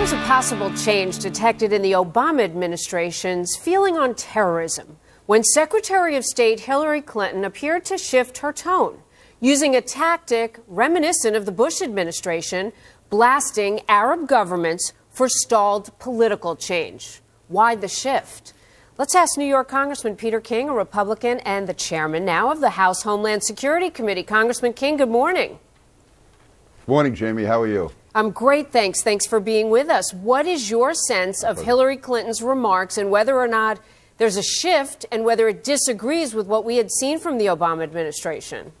Here's a possible change detected in the Obama administration's feeling on terrorism when Secretary of State Hillary Clinton appeared to shift her tone, using a tactic reminiscent of the Bush administration, blasting Arab governments for stalled political change. Why the shift? Let's ask New York Congressman Peter King, a Republican and the chairman now of the House Homeland Security Committee. Congressman King, good morning. Morning, Jamie. How are you? I'm great, thanks. Thanks for being with us. What is your sense of Hillary Clinton's remarks and whether or not there's a shift and whether it disagrees with what we had seen from the Obama administration?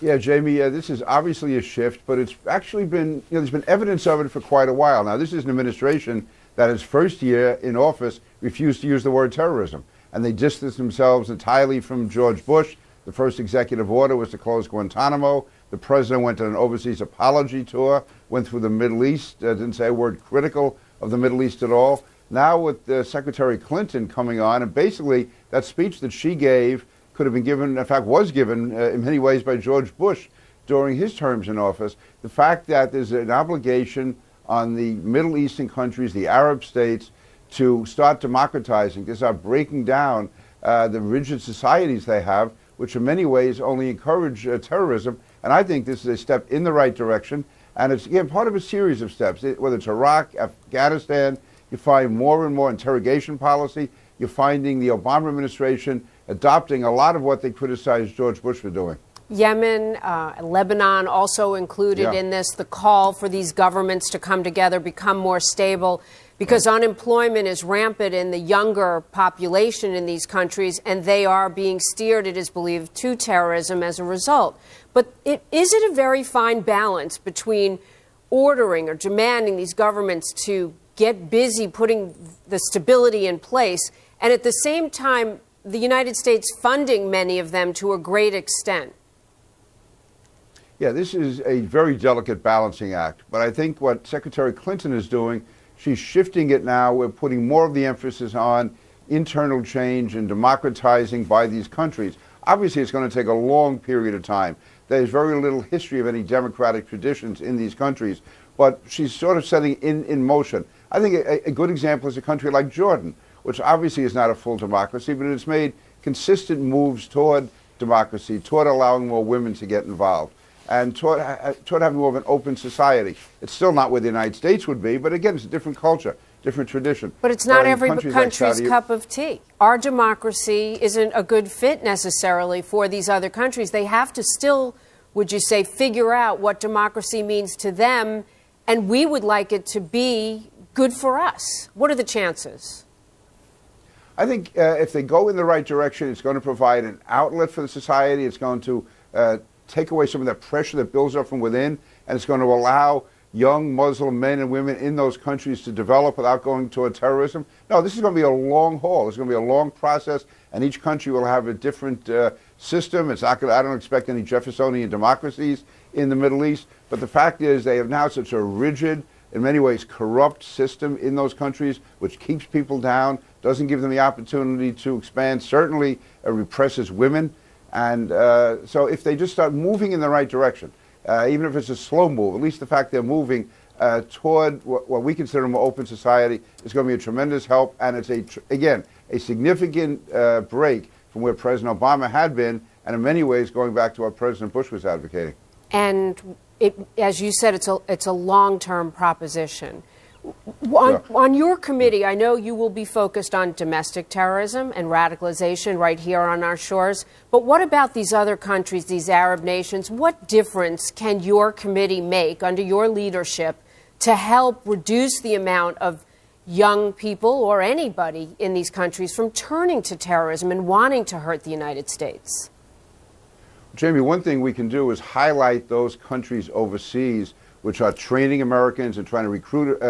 Yeah, Jamie, this is obviously a shift, but it's actually been, there's been evidence of it for quite a while. Now, this is an administration that its first year in office refused to use the word terrorism, and they distanced themselves entirely from George Bush. The first executive order was to close Guantanamo. The president went on an overseas apology tour, went through the Middle East, didn't say a word critical of the Middle East at all. Now with Secretary Clinton coming on, and basically that speech that she gave could have been given, in fact was given in many ways by George Bush during his terms in office. The fact that there's an obligation on the Middle Eastern countries, the Arab states, to start democratizing, to start breaking down the rigid societies they have, which in many ways only encourage terrorism. And I think this is a step in the right direction. And it's, again, part of a series of steps. Whether it's Iraq, Afghanistan, you find more and more interrogation policy. You're finding the Obama administration adopting a lot of what they criticized George Bush for doing. Yemen, Lebanon also included in this, the call for these governments to come together, become more stable, because unemployment is rampant in the younger population in these countries, and they are being steered, it is believed, to terrorism as a result. But is it a very fine balance between ordering or demanding these governments to get busy putting the stability in place, and at the same time, the United States funding many of them to a great extent? Yeah, this is a very delicate balancing act. But I think what Secretary Clinton is doing, she's shifting it now. We're putting more of the emphasis on internal change and democratizing by these countries. Obviously, it's going to take a long period of time. There's very little history of any democratic traditions in these countries. But she's sort of setting in motion. I think a good example is a country like Jordan, which obviously is not a full democracy, but it's made consistent moves toward democracy, toward allowing more women to get involved, and toward having more of an open society. It's still not where the United States would be, but again, it's a different culture, different tradition. But it's not every country's cup of tea. Our democracy isn't a good fit necessarily for these other countries. They have to still, would you say, figure out what democracy means to them, and we would like it to be good for us. What are the chances? I think if they go in the right direction, it's going to provide an outlet for the society. It's going to take away some of that pressure that builds up from within, and it's going to allow young Muslim men and women in those countries to develop without going toward terrorism. No, this is going to be a long haul. It's going to be a long process, and each country will have a different system. It's not going to, I don't expect any Jeffersonian democracies in the Middle East, but the fact is they have now such a rigid, in many ways corrupt system in those countries, which keeps people down, doesn't give them the opportunity to expand, certainly represses women. And so if they just start moving in the right direction, even if it's a slow move, at least the fact they're moving toward what we consider a more open society is going to be a tremendous help. And it's, again, a significant break from where President Obama had been, and in many ways going back to what President Bush was advocating. And as you said, it's a long-term proposition. On your committee, I know you will be focused on domestic terrorism and radicalization right here on our shores. But what about these other countries, these Arab nations? What difference can your committee make under your leadership to help reduce the amount of young people or anybody in these countries from turning to terrorism and wanting to hurt the United States? Jamie, one thing we can do is highlight those countries overseas which are training Americans and trying to recruit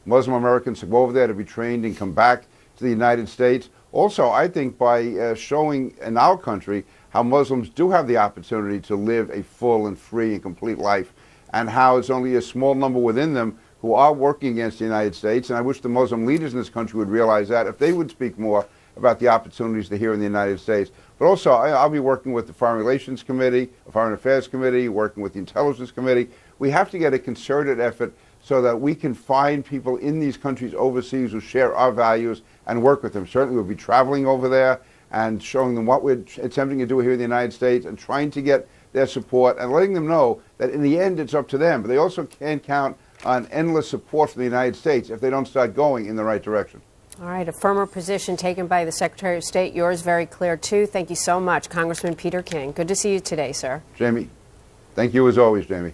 Muslim Americans to go over there to be trained and come back to the United States. Also, I think by showing in our country how Muslims do have the opportunity to live a full and free and complete life, and how it's only a small number within them who are working against the United States. And I wish the Muslim leaders in this country would realize that if they would speak more about the opportunities they hear in the United States. But also, I'll be working with the Foreign Relations Committee, the Foreign Affairs Committee, working with the Intelligence Committee. We have to get a concerted effort so that we can find people in these countries overseas who share our values and work with them. Certainly we'll be traveling over there and showing them what we're attempting to do here in the United States and trying to get their support and letting them know that in the end it's up to them. But they also can't count on endless support from the United States if they don't start going in the right direction. All right, a firmer position taken by the Secretary of State. Yours very clear, too. Thank you so much, Congressman Peter King. Good to see you today, sir. Jamie, thank you as always, Jamie.